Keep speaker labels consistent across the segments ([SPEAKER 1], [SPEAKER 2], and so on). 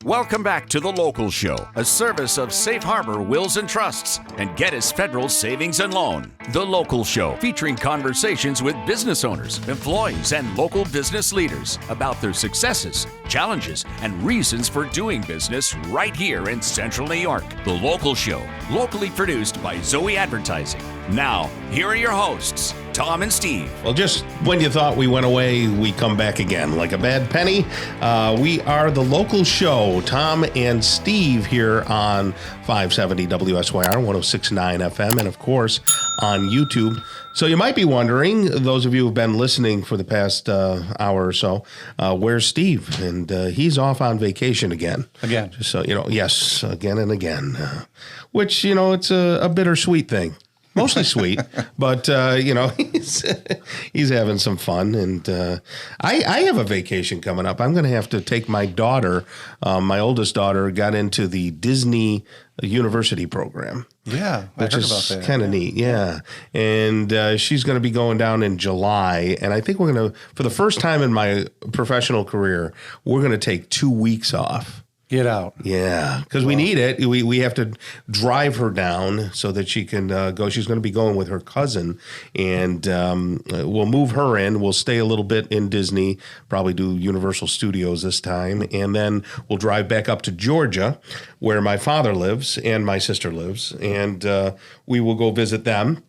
[SPEAKER 1] Welcome back to The Local Show, a service of Safe Harbor Wills and Trusts and Geddes Federal Savings and Loan. The Local Show, featuring conversations with business owners, employees, and local business leaders about their successes, challenges, and reasons for doing business right here in Central New York. The Local Show, locally produced by Zoey Advertising. Now, here are your hosts, Tom and Steve.
[SPEAKER 2] Well, just when you thought we went away, we come back again like a bad penny. We are The Local Show. Tom and Steve here on 570 WSYR, 106.9 FM, and of course on YouTube. So you might be wondering, those of you who've been listening for the past hour or so, where's Steve? And he's off on vacation again.
[SPEAKER 3] Again.
[SPEAKER 2] Just so you know, yes, again and again. Which, you know, it's a bittersweet thing. Mostly sweet, but, you know, he's having some fun. And I have a vacation coming up. I'm going to have to take my daughter. My oldest daughter got into the Disney University program.
[SPEAKER 3] Yeah, I heard about that.
[SPEAKER 2] Kind of neat, yeah. And she's going to be going down in July. And I think we're going to, for the first time in my professional career, we're going to take 2 weeks off.
[SPEAKER 3] Get out.
[SPEAKER 2] Yeah, because we need it. We have to drive her down so that she can go. She's going to be going with her cousin, and we'll move her in. We'll stay a little bit in Disney, probably do Universal Studios this time, and then we'll drive back up to Georgia, where my father lives and my sister lives, and we will go visit them,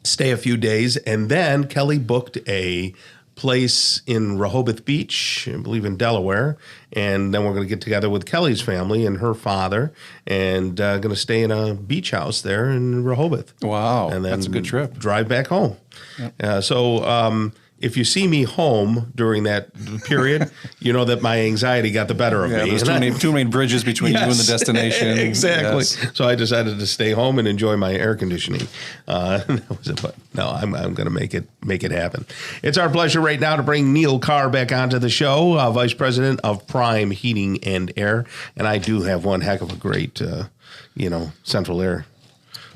[SPEAKER 2] stay a few days, and then Kelly booked a place in Rehoboth Beach, I believe in Delaware, and then we're going to get together with Kelly's family and her father, and going to stay in a beach house there in Rehoboth.
[SPEAKER 3] Wow,
[SPEAKER 2] and then
[SPEAKER 3] that's a good trip.
[SPEAKER 2] Drive back home. Yep. So if you see me home during that period, you know that my anxiety got the better of me.
[SPEAKER 3] There's two main bridges between you and the destination.
[SPEAKER 2] Exactly.
[SPEAKER 3] Yes.
[SPEAKER 2] So I decided to stay home and enjoy my air conditioning. That was it. But no, I'm going to make it happen. It's our pleasure right now to bring Neal Carr back onto the show, Vice President of Prime Heating and Air. And I do have one heck of a great, central air.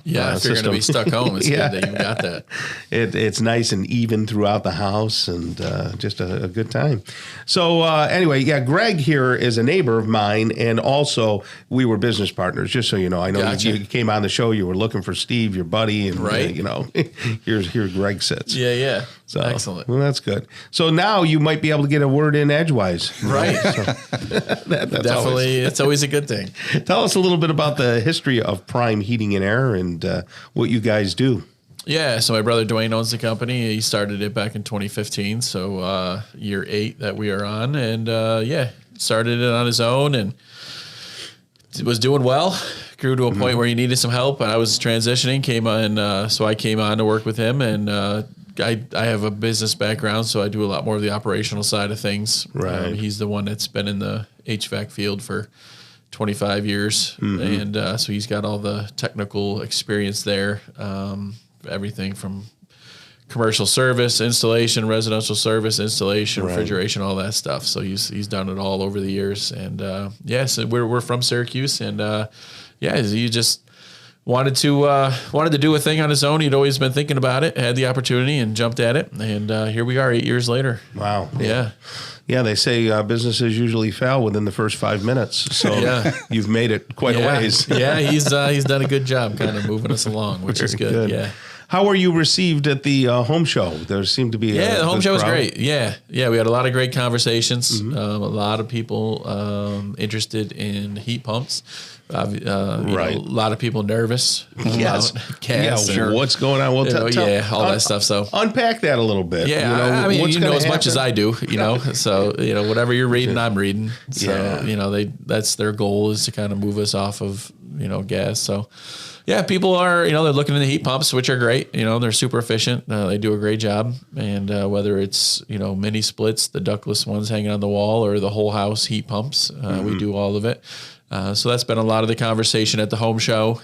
[SPEAKER 4] Yeah, if you're going to be stuck home, it's good that you've got that.
[SPEAKER 2] It's nice and even throughout the house, and just a good time. So anyway, Greg here is a neighbor of mine, and also we were business partners, just so you know. I know you came on the show, you were looking for Steve, your buddy, and
[SPEAKER 4] right.
[SPEAKER 2] Here Greg sits.
[SPEAKER 4] Yeah.
[SPEAKER 2] So,
[SPEAKER 4] excellent.
[SPEAKER 2] Well, that's good. So now you might be able to get a word in edgewise.
[SPEAKER 4] Right.
[SPEAKER 2] So, that's
[SPEAKER 4] definitely, it's always a good thing.
[SPEAKER 2] Tell us a little bit about the history of Prime Heating and Air and what you guys do.
[SPEAKER 4] Yeah, so my brother Dwayne owns the company. He started it back in 2015, so year 8 that we are on. And started it on his own and was doing well. Grew to a point where he needed some help, and I was transitioning, so I came on to work with him, and I have a business background, so I do a lot more of the operational side of things.
[SPEAKER 2] Right.
[SPEAKER 4] He's the one that's been in the HVAC field for 25 years, and so he's got all the technical experience there, everything from commercial service, installation, residential service, installation, refrigeration, all that stuff. So he's done it all over the years, and so we're from Syracuse, and he just wanted to do a thing on his own. He'd always been thinking about it, had the opportunity, and jumped at it. And here we are 8 years later.
[SPEAKER 2] Wow.
[SPEAKER 4] Yeah.
[SPEAKER 2] Yeah, they say businesses usually fail within the first 5 minutes. So you've made it quite a ways.
[SPEAKER 4] Yeah, he's done a good job kind of moving us along, which is good. Yeah.
[SPEAKER 2] How were you received at the home show? There seemed to be
[SPEAKER 4] the home show was great. Yeah, we had a lot of great conversations. A lot of people interested in heat pumps. A lot of people nervous about gas.
[SPEAKER 2] Yeah, what's going on? Well,
[SPEAKER 4] all that stuff. So
[SPEAKER 2] unpack that a little bit.
[SPEAKER 4] Yeah, you know as much as I do. So whatever you're reading, I'm reading. So that's their goal, is to kind of move us off of gas. So. Yeah, people are, they're looking into heat pumps, which are great. They're super efficient. They do a great job. And whether it's, mini splits, the ductless ones hanging on the wall, or the whole house heat pumps, we do all of it. So that's been a lot of the conversation at the home show.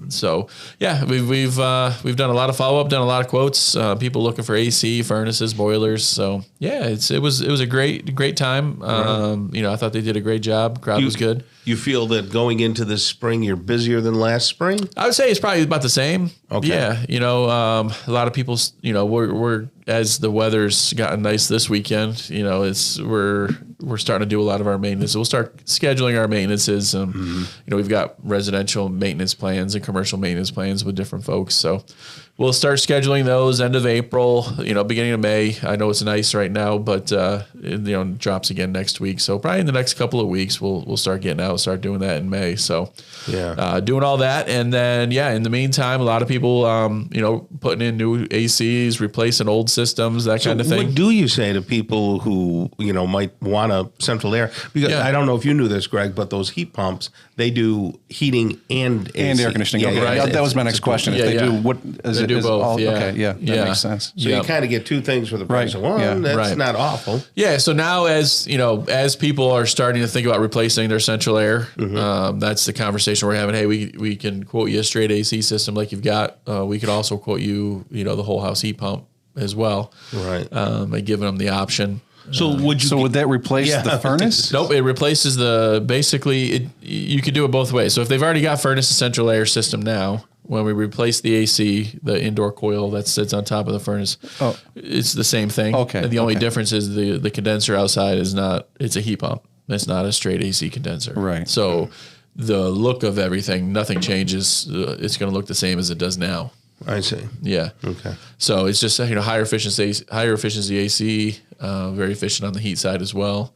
[SPEAKER 4] So yeah, we've done a lot of follow up, done a lot of quotes. People looking for AC, furnaces, boilers. So yeah, it was a great time. I thought they did a great job. Crowd was good.
[SPEAKER 2] You feel that going into this spring, you're busier than last spring?
[SPEAKER 4] I would say it's probably about the same. Okay. Yeah, a lot of people, we're as the weather's gotten nice this weekend. We're we're starting to do a lot of our maintenance. So we'll start scheduling our maintenances. We've got residential maintenance plans and commercial maintenance plans with different folks. So we'll start scheduling those end of April, beginning of May. I know it's nice right now, but it drops again next week. So probably in the next couple of weeks, we'll start getting out, start doing that in May. So doing all that. And then, in the meantime, a lot of people, putting in new ACs, replacing old systems, that kind of thing.
[SPEAKER 2] What do you say to people who, might want a central air? Because I don't know if you knew this, Greg, but those heat pumps, they do heating and AC.
[SPEAKER 3] And air conditioning. That was my next question. If they do, what is it?
[SPEAKER 4] Do both.
[SPEAKER 3] Okay, that makes sense.
[SPEAKER 2] So you kind of get two things for the price of one. That's not awful.
[SPEAKER 4] Yeah. So now, as people are starting to think about replacing their central air, that's the conversation we're having. Hey, we can quote you a straight AC system like you've got. We could also quote you, the whole house heat pump as well.
[SPEAKER 2] Right.
[SPEAKER 4] And giving them the option.
[SPEAKER 2] So would that replace the furnace?
[SPEAKER 4] Nope, it replaces you could do it both ways. So if they've already got furnace and central air system now, when we replace the AC, the indoor coil that sits on top of the furnace, it's the same thing.
[SPEAKER 3] Okay.
[SPEAKER 4] And the only difference is the condenser outside it's a heat pump. It's not a straight AC condenser.
[SPEAKER 3] Right.
[SPEAKER 4] So the look of everything, nothing changes. It's going to look the same as it does now.
[SPEAKER 2] I see.
[SPEAKER 4] Yeah.
[SPEAKER 2] Okay.
[SPEAKER 4] So it's just higher efficiency AC, very efficient on the heat side as well.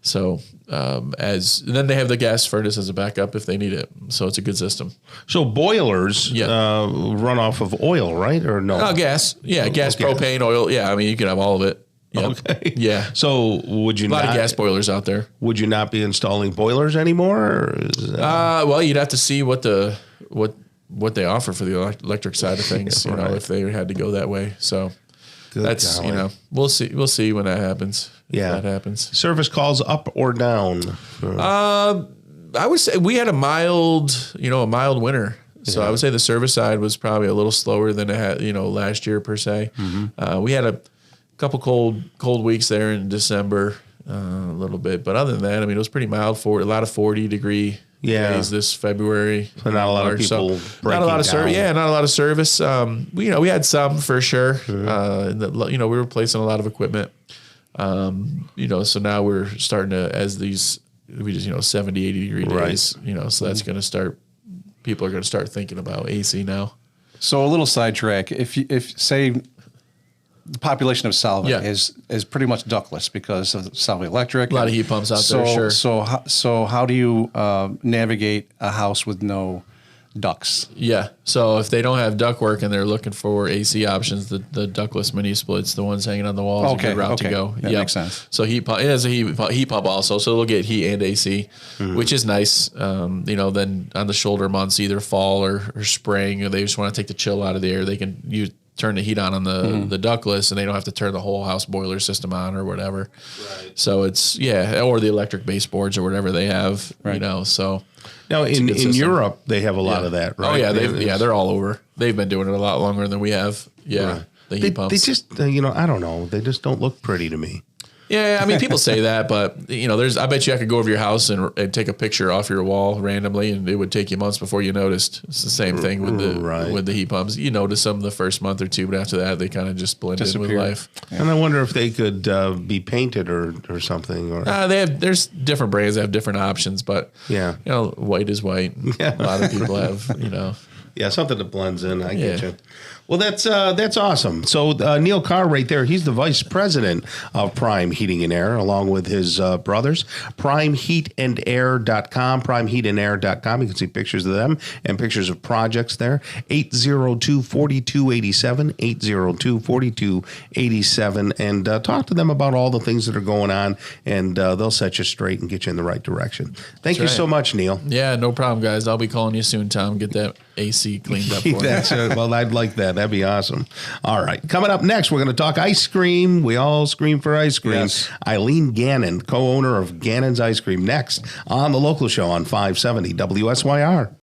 [SPEAKER 4] So then they have the gas furnace as a backup if they need it. So it's a good system.
[SPEAKER 2] So boilers run off of oil, right? Or no?
[SPEAKER 4] Gas. Yeah, gas, propane, oil. Yeah, I mean you can have all of it. Yep.
[SPEAKER 2] Okay.
[SPEAKER 4] Yeah.
[SPEAKER 2] So would you
[SPEAKER 4] a lot of gas boilers out there?
[SPEAKER 2] Would you not be installing boilers anymore? Or is that...
[SPEAKER 4] Well, you'd have to see what they offer for the electric side of things. If they had to go that way. So that's
[SPEAKER 2] golly.
[SPEAKER 4] We'll see. We'll see when that happens.
[SPEAKER 2] Yeah,
[SPEAKER 4] if that happens.
[SPEAKER 2] Service calls up or down?
[SPEAKER 4] I would say we had a mild winter. So I would say the service side was probably a little slower than it had, last year per se. We had a couple cold weeks there in December, a little bit, but other than that, I mean, it was pretty mild for a lot of 40-degree days this February.
[SPEAKER 2] So not a lot of people breaking down.
[SPEAKER 4] Not a lot of service. We had some for sure. We were replacing a lot of equipment. So now we're starting to, 70, 80 degree days, so that's going to start, people are going to start thinking about AC now.
[SPEAKER 3] So a little sidetrack. If say the population of Salve is pretty much ductless because of Salve Electric.
[SPEAKER 4] A lot of heat pumps out there, sure.
[SPEAKER 3] So how do you navigate a house with no ducts?
[SPEAKER 4] Yeah. So if they don't have ductwork and they're looking for AC options, the ductless mini splits, the ones hanging on the walls, are a good route to go.
[SPEAKER 3] That makes sense.
[SPEAKER 4] So heat pump, it has a heat pump also, so they'll get heat and AC, which is nice. Then on the shoulder months, either fall or spring, or they just want to take the chill out of the air, they can turn the heat on the ductless, and they don't have to turn the whole house boiler system on or whatever. Right. So it's or the electric baseboards or whatever they have. So.
[SPEAKER 2] Now in Europe they have a lot of that, right?
[SPEAKER 4] Oh yeah, they're all over. They've been doing it a lot longer than we have. Yeah, right. The heat pumps.
[SPEAKER 2] They just I don't know. They just don't look pretty to me.
[SPEAKER 4] Yeah, I mean people say that, but I bet you I could go over your house and take a picture off your wall randomly, and it would take you months before you noticed. It's the same thing with the heat pumps. You notice them the first month or two, but after that they kind of just blend in with life.
[SPEAKER 2] Yeah. And I wonder if they could be painted or something. Or
[SPEAKER 4] there's different brands that have different options, but white is white. A lot of people have
[SPEAKER 2] Yeah, something that blends in. I get you. Well, that's awesome. So Neal Carr right there, he's the vice president of Prime Heating and Air, along with his brothers. PrimeHeatAndAir.com, PrimeHeatAndAir.com. You can see pictures of them and pictures of projects there. 802-4287, 802-4287. And talk to them about all the things that are going on, and they'll set you straight and get you in the right direction. Thank you so much, Neal.
[SPEAKER 4] Yeah, no problem, guys. I'll be calling you soon, Tom. Get that AC cleaned up for you.
[SPEAKER 2] Well, I'd like that. That'd be awesome. All right. Coming up next, we're going to talk ice cream. We all scream for ice cream.
[SPEAKER 3] Yes.
[SPEAKER 2] Eileen Gannon, co-owner of Gannon's Ice Cream, next on The Local Show on 570 WSYR.